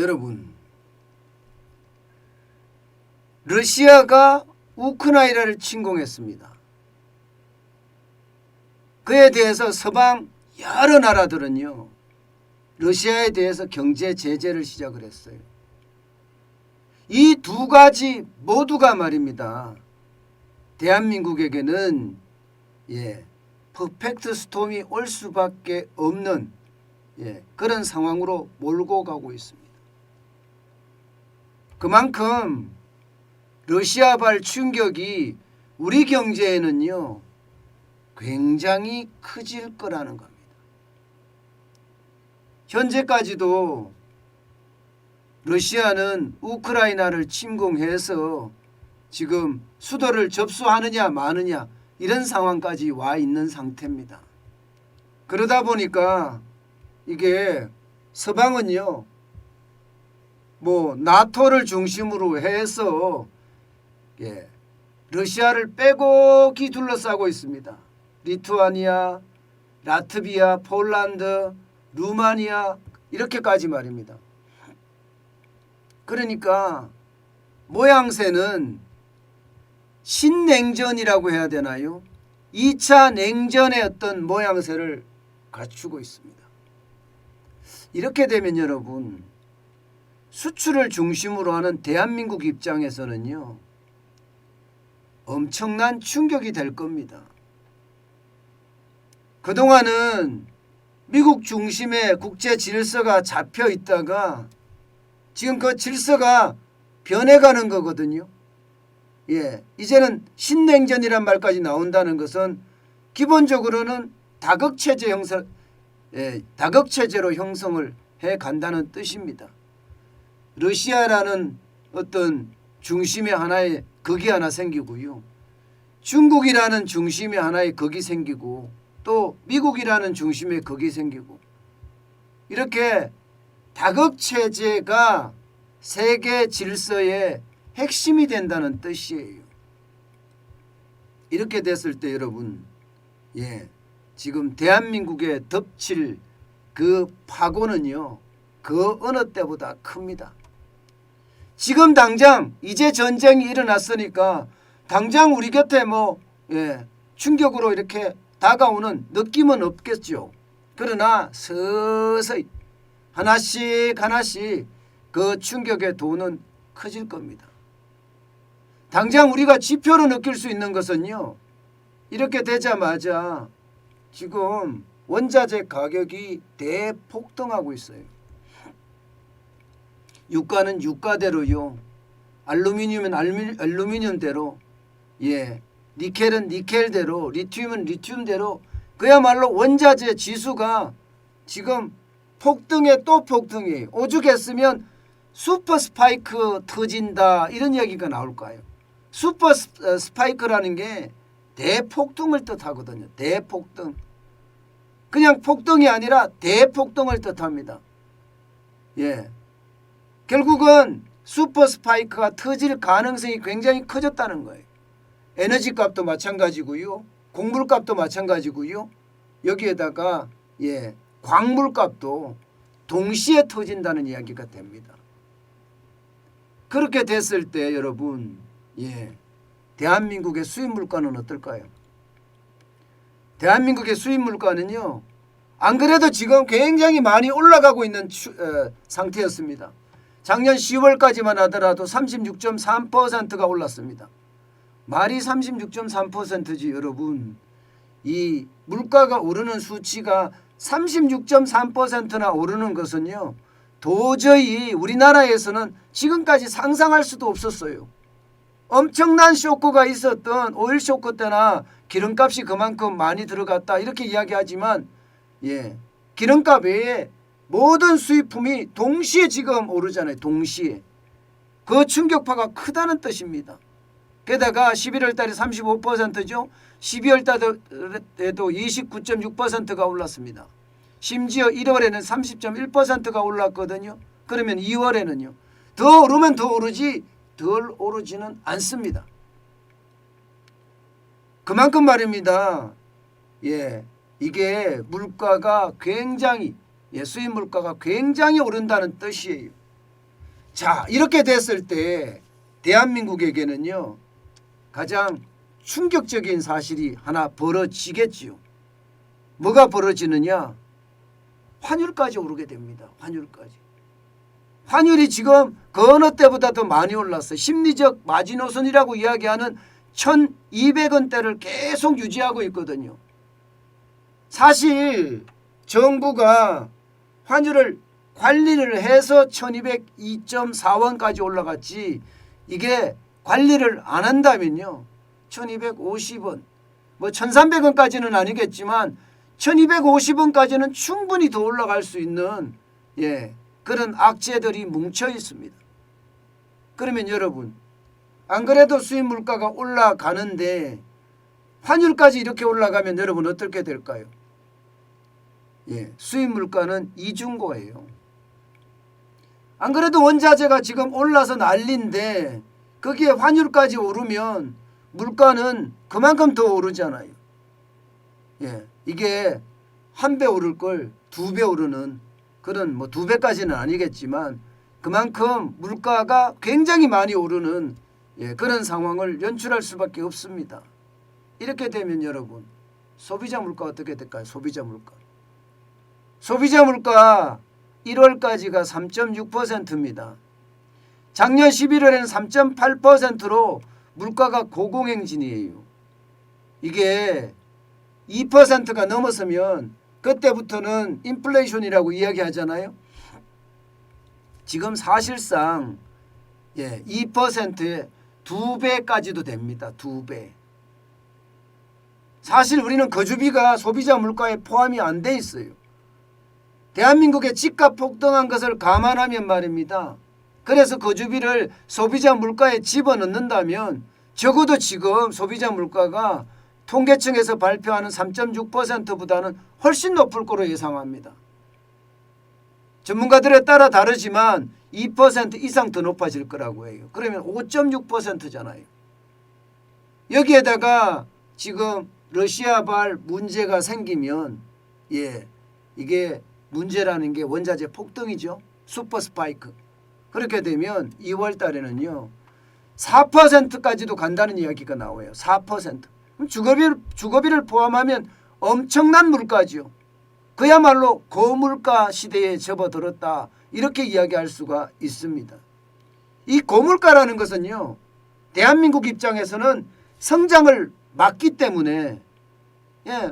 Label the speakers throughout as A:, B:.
A: 여러분, 러시아가 우크라이나를 침공했습니다. 그에 대해서 서방 여러 나라들은요, 러시아에 대해서 경제 제재를 시작을 했어요. 이 두 가지 모두가 말입니다, 대한민국에게는 퍼펙트 스톰이 올 수밖에 없는 그런 상황으로 몰고 가고 있습니다. 그만큼 러시아발 충격이 우리 경제에는요 굉장히 커질 거라는 겁니다. 현재까지도 러시아는 우크라이나를 침공해서 지금 수도를 접수하느냐 마느냐 이런 상황까지 와 있는 상태입니다. 그러다 보니까 이게 서방은요 나토를 중심으로 해서 러시아를 빼곡히 둘러싸고 있습니다. 리투아니아, 라트비아, 폴란드, 루마니아 이렇게까지 말입니다. 그러니까 모양새는 신냉전이라고 해야 되나요? 2차 냉전의 어떤 모양새를 갖추고 있습니다. 이렇게 되면 여러분, 수출을 중심으로 하는 대한민국 입장에서는요 엄청난 충격이 될 겁니다. 그동안은 미국 중심의 국제 질서가 잡혀 있다가 지금 그 질서가 변해가는 거거든요. 이제는 신냉전이란 말까지 나온다는 것은 기본적으로는 다극체제로 형성을 해 간다는 뜻입니다. 러시아라는 어떤 중심의 하나의 극이 하나 생기고요, 중국이라는 중심의 하나의 극이 생기고, 또 미국이라는 중심의 극이 생기고, 이렇게 다극체제가 세계 질서의 핵심이 된다는 뜻이에요. 이렇게 됐을 때 여러분, 지금 대한민국에 덮칠 그 파고는요 그 어느 때보다 큽니다. 지금 당장 이제 전쟁이 일어났으니까 당장 우리 곁에 충격으로 이렇게 다가오는 느낌은 없겠죠. 그러나 서서히 하나씩 그 충격의 도는 커질 겁니다. 당장 우리가 지표로 느낄 수 있는 것은요, 이렇게 되자마자 지금 원자재 가격이 대폭등하고 있어요. 유가는 유가대로요, 알루미늄은 알루미늄대로, 니켈은 니켈대로, 리튬은 리튬대로, 그야말로 원자재 지수가 지금 폭등에 또 폭등이에요. 오죽했으면 슈퍼 스파이크 터진다 이런 얘기가 나올 거예요. 슈퍼 스파이크라는 게 대폭등을 뜻하거든요. 대폭등. 그냥 폭등이 아니라 대폭등을 뜻합니다. 결국은 슈퍼 스파이크가 터질 가능성이 굉장히 커졌다는 거예요. 에너지 값도 마찬가지고요, 곡물값도 마찬가지고요, 여기에다가 광물값도 동시에 터진다는 이야기가 됩니다. 그렇게 됐을 때 여러분, 대한민국의 수입 물가는 어떨까요? 대한민국의 수입 물가는요 안 그래도 지금 굉장히 많이 올라가고 있는 상태였습니다. 작년 10월까지만 하더라도 36.3%가 올랐습니다. 말이 36.3%지 여러분, 이 물가가 오르는 수치가 36.3%나 오르는 것은요 도저히 우리나라에서는 지금까지 상상할 수도 없었어요. 엄청난 쇼크가 있었던 오일 쇼크 때나 기름값이 그만큼 많이 들어갔다 이렇게 이야기하지만 기름값 외에 모든 수입품이 동시에 지금 오르잖아요. 동시에. 그 충격파가 크다는 뜻입니다. 게다가 11월 달에 35%죠. 12월 달에도 29.6%가 올랐습니다. 심지어 1월에는 30.1%가 올랐거든요. 그러면 2월에는요. 더 오르면 더 오르지 덜 오르지는 않습니다. 그만큼 말입니다. 이게 물가가 굉장히 수입 물가가 굉장히 오른다는 뜻이에요. 자, 이렇게 됐을 때 대한민국에게는요 가장 충격적인 사실이 하나 벌어지겠지요. 뭐가 벌어지느냐? 환율까지 오르게 됩니다. 환율까지. 환율이 지금 그 어느 때보다 더 많이 올랐어요. 심리적 마지노선이라고 이야기하는 1200원대를 계속 유지하고 있거든요. 사실 정부가 환율을 관리를 해서 1202.4원까지 올라갔지, 이게 관리를 안 한다면요 1250원 뭐 1300원까지는 아니겠지만 1250원까지는 충분히 더 올라갈 수 있는 그런 악재들이 뭉쳐 있습니다. 그러면 여러분, 안 그래도 수입 물가가 올라가는데 환율까지 이렇게 올라가면 여러분 어떻게 될까요? 수입 물가는 이중고예요. 안 그래도 원자재가 지금 올라서 난리인데 거기에 환율까지 오르면 물가는 그만큼 더 오르잖아요. 이게 한 배 오를 걸 두 배 오르는 그런, 뭐 두 배까지는 아니겠지만 그만큼 물가가 굉장히 많이 오르는 그런 상황을 연출할 수밖에 없습니다. 이렇게 되면 여러분, 소비자 물가 어떻게 될까요? 소비자 물가 1월까지가 3.6%입니다. 작년 11월에는 3.8%로 물가가 고공행진이에요. 이게 2%가 넘어서면 그때부터는 인플레이션이라고 이야기하잖아요. 지금 사실상 2%에 2배까지도 됩니다. 2배. 사실 우리는 거주비가 소비자 물가에 포함이 안 돼 있어요. 대한민국의 집값 폭등한 것을 감안하면 말입니다. 그래서 거주비를 소비자 물가에 집어넣는다면 적어도 지금 소비자 물가가 통계청에서 발표하는 3.6%보다는 훨씬 높을 거로 예상합니다. 전문가들에 따라 다르지만 2% 이상 더 높아질 거라고 해요. 그러면 5.6%잖아요. 여기에다가 지금 러시아발 문제가 생기면 이게 문제라는 게 원자재 폭등이죠. 슈퍼 스파이크. 그렇게 되면 2월 달에는요 4%까지도 간다는 이야기가 나와요. 4%. 그럼 주거비를 포함하면 엄청난 물가죠. 그야말로 고물가 시대에 접어들었다, 이렇게 이야기할 수가 있습니다. 이 고물가라는 것은요 대한민국 입장에서는 성장을 막기 때문에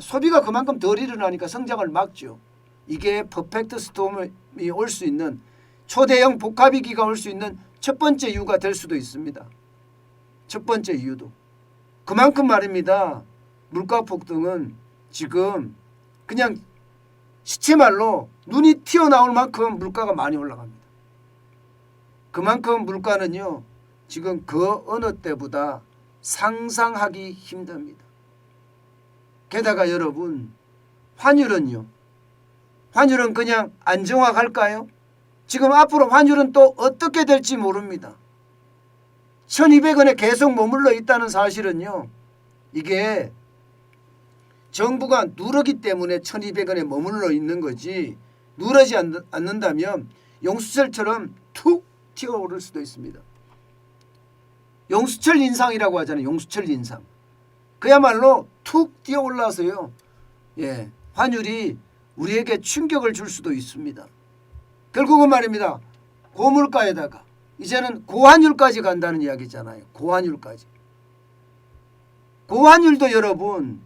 A: 소비가 그만큼 덜 일어나니까 성장을 막죠. 이게 퍼펙트 스톰이 올 수 있는, 초대형 복합위기가 올 수 있는 첫 번째 이유가 될 수도 있습니다. 첫 번째 이유도. 그만큼 말입니다. 물가 폭등은 지금 그냥 시체말로 눈이 튀어나올 만큼 물가가 많이 올라갑니다. 그만큼 물가는요 지금 그 어느 때보다 상상하기 힘듭니다. 게다가 여러분, 환율은 그냥 안정화 갈까요? 지금 앞으로 환율은 또 어떻게 될지 모릅니다. 1200원에 계속 머물러 있다는 사실은요 이게 정부가 누르기 때문에 1200원에 머물러 있는 거지, 누르지 않는다면 용수철처럼 툭 튀어오를 수도 있습니다. 용수철 인상이라고 하잖아요. 용수철 인상. 그야말로 툭 뛰어올라서요 환율이 우리에게 충격을 줄 수도 있습니다. 결국은 말입니다. 고물가에다가 이제는 고환율까지 간다는 이야기잖아요. 고환율까지. 고환율도 여러분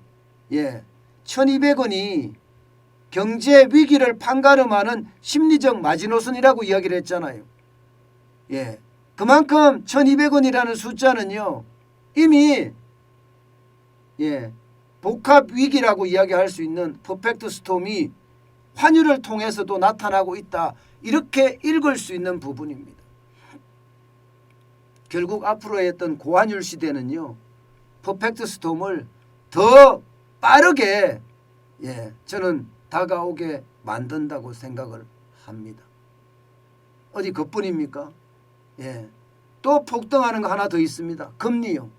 A: 1200원이 경제 위기를 판가름하는 심리적 마지노선이라고 이야기를 했잖아요. 그만큼 1200원이라는 숫자는요 이미 복합 위기라고 이야기할 수 있는 퍼펙트 스톰이 환율을 통해서도 나타나고 있다, 이렇게 읽을 수 있는 부분입니다. 결국 앞으로 했던 고환율 시대는요 퍼펙트 스톰을 더 빠르게 저는 다가오게 만든다고 생각을 합니다. 어디 그뿐입니까? 또 폭등하는 거 하나 더 있습니다. 금리요.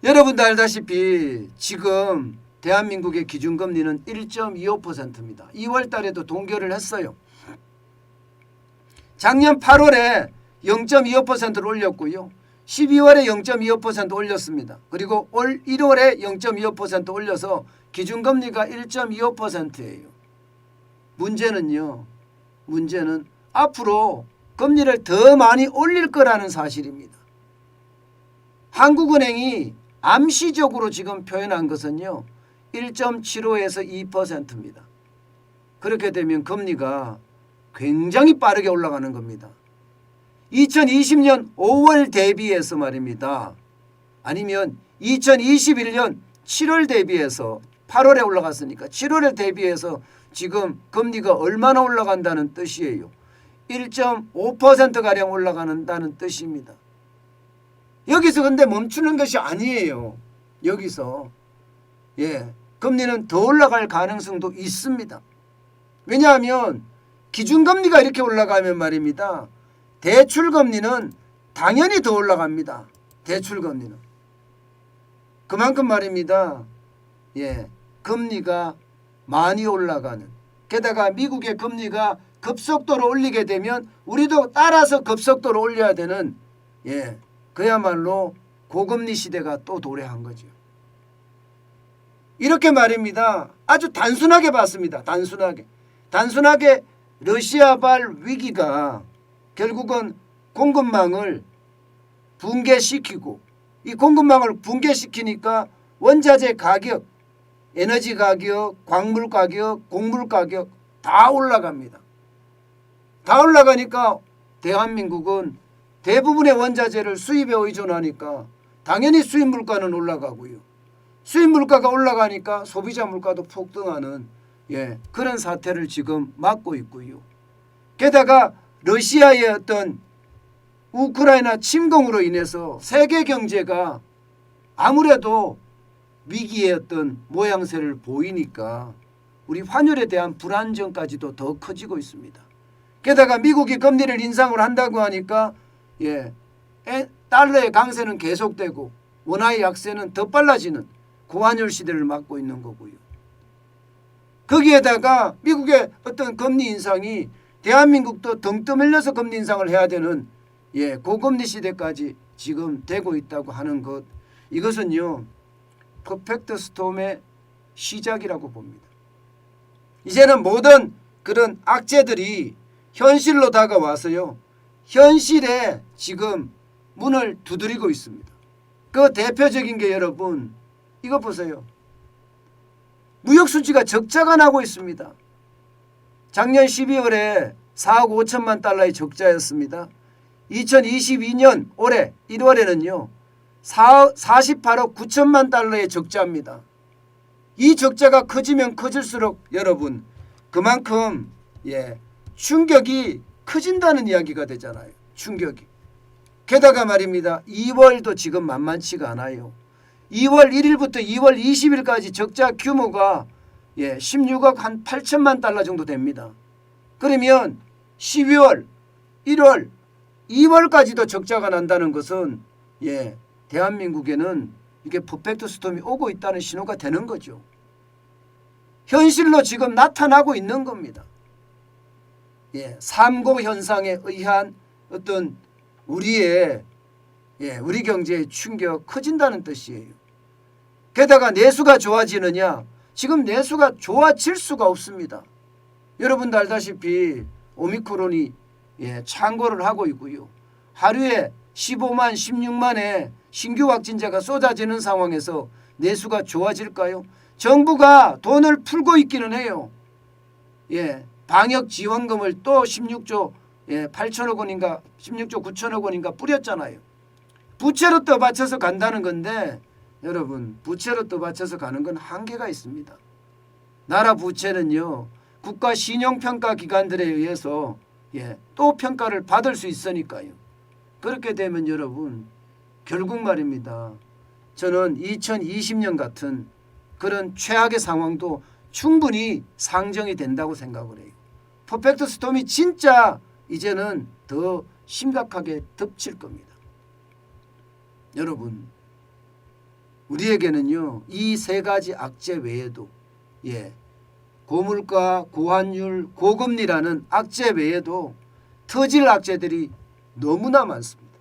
A: 여러분도 알다시피 지금 대한민국의 기준금리는 1.25%입니다. 2월 달에도 동결을 했어요. 작년 8월에 0.25%를 올렸고요. 12월에 0.25% 올렸습니다. 그리고 올 1월에 0.25% 올려서 기준금리가 1.25%예요. 문제는 앞으로 금리를 더 많이 올릴 거라는 사실입니다. 한국은행이 암시적으로 지금 표현한 것은요. 1.75에서 2%입니다. 그렇게 되면 금리가 굉장히 빠르게 올라가는 겁니다. 2020년 5월 대비해서 말입니다. 아니면 2021년 7월 대비해서 8월에 올라갔으니까 7월에 대비해서 지금 금리가 얼마나 올라간다는 뜻이에요. 1.5%가량 올라간다는 뜻입니다. 여기서 근데 멈추는 것이 아니에요. 여기서 금리는 더 올라갈 가능성도 있습니다. 왜냐하면 기준금리가 이렇게 올라가면 말입니다. 대출금리는 당연히 더 올라갑니다. 대출금리는. 그만큼 말입니다. 금리가 많이 올라가는. 게다가 미국의 금리가 급속도로 올리게 되면 우리도 따라서 급속도로 올려야 되는 그야말로 고금리 시대가 또 도래한 거죠. 이렇게 말입니다. 아주 단순하게 봤습니다. 단순하게 러시아발 위기가 결국은 공급망을 붕괴시키고 이 공급망을 붕괴시키니까 원자재 가격, 에너지 가격, 광물 가격, 곡물 가격 다 올라갑니다. 다 올라가니까 대한민국은 대부분의 원자재를 수입에 의존하니까 당연히 수입 물가는 올라가고요. 수입 물가가 올라가니까 소비자 물가도 폭등하는 그런 사태를 지금 맞고 있고요. 게다가 러시아의 어떤 우크라이나 침공으로 인해서 세계 경제가 아무래도 위기의 어떤 모양새를 보이니까 우리 환율에 대한 불안정까지도 더 커지고 있습니다. 게다가 미국이 금리를 인상을 한다고 하니까 달러의 강세는 계속되고 원화의 약세는 더 빨라지는 고환율 시대를 맞고 있는 거고요. 거기에다가 미국의 어떤 금리 인상이 대한민국도 등 떠밀려서 금리 인상을 해야 되는 고금리 시대까지 지금 되고 있다고 하는 것, 이것은요 퍼펙트 스톰의 시작이라고 봅니다. 이제는 모든 그런 악재들이 현실로 다가와서요 현실에 지금 문을 두드리고 있습니다. 그 대표적인 게 여러분 이거 보세요. 무역수지가 적자가 나고 있습니다. 작년 12월에 4억 5천만 달러의 적자였습니다. 2022년 올해 1월에는요 48억 9천만 달러의 적자입니다. 이 적자가 커지면 커질수록 여러분 그만큼 충격이 커진다는 이야기가 되잖아요. 충격이. 게다가 말입니다. 2월도 지금 만만치가 않아요. 2월 1일부터 2월 20일까지 적자 규모가 16억 한 8천만 달러 정도 됩니다. 그러면 12월, 1월, 2월까지도 적자가 난다는 것은 대한민국에는 이게 퍼펙트 스톰이 오고 있다는 신호가 되는 거죠. 현실로 지금 나타나고 있는 겁니다. 삼고 현상에 의한 어떤 우리 경제의 충격 커진다는 뜻이에요. 게다가 내수가 좋아지느냐? 지금 내수가 좋아질 수가 없습니다. 여러분도 알다시피 오미크론이 창궐을 하고 있고요. 하루에 15만, 16만의 신규 확진자가 쏟아지는 상황에서 내수가 좋아질까요? 정부가 돈을 풀고 있기는 해요. 방역 지원금을 또 16조 8천억 원인가 16조 9천억 원인가 뿌렸잖아요. 부채로 떠받쳐서 간다는 건데 여러분 부채로 떠받쳐서 가는 건 한계가 있습니다. 나라 부채는요 국가 신용평가 기관들에 의해서 또 평가를 받을 수 있으니까요. 그렇게 되면 여러분 결국 말입니다. 저는 2020년 같은 그런 최악의 상황도 충분히 상정이 된다고 생각을 해요. 퍼펙트 스톰이 진짜 이제는 더 심각하게 덮칠 겁니다. 여러분 우리에게는요 이 세 가지 악재 외에도 고물가, 고환율, 고금리라는 악재 외에도 터질 악재들이 너무나 많습니다.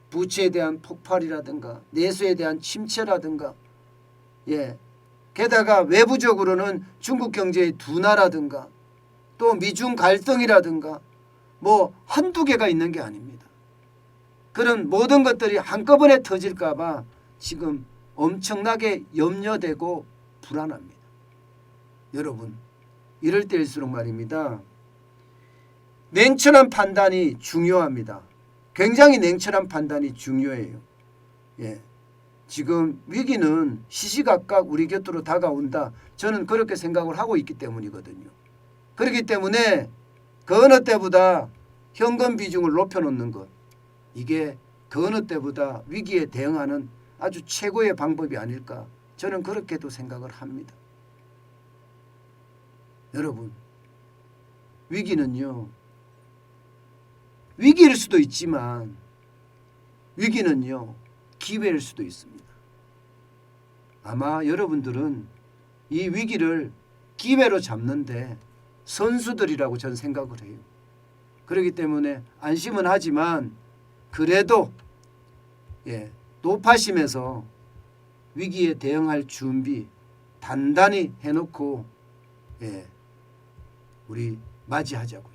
A: 부채에 대한 폭발이라든가 내수에 대한 침체라든가 게다가 외부적으로는 중국 경제의 둔화라든가 또 미중 갈등이라든가 뭐 한두 개가 있는 게 아닙니다. 그런 모든 것들이 한꺼번에 터질까 봐 지금 엄청나게 염려되고 불안합니다. 여러분, 이럴 때일수록 말입니다. 냉철한 판단이 중요합니다. 굉장히 냉철한 판단이 중요해요. 지금 위기는 시시각각 우리 곁으로 다가온다. 저는 그렇게 생각을 하고 있기 때문이거든요. 그렇기 때문에 그 어느 때보다 현금 비중을 높여놓는 것, 이게 그 어느 때보다 위기에 대응하는 아주 최고의 방법이 아닐까, 저는 그렇게도 생각을 합니다. 여러분, 위기는요, 위기일 수도 있지만 위기는요, 기회일 수도 있습니다. 아마 여러분들은 이 위기를 기회로 잡는데 선수들이라고 저는 생각을 해요. 그렇기 때문에 안심은 하지만 그래도 높아심에서 위기에 대응할 준비 단단히 해놓고 우리 맞이하자고요.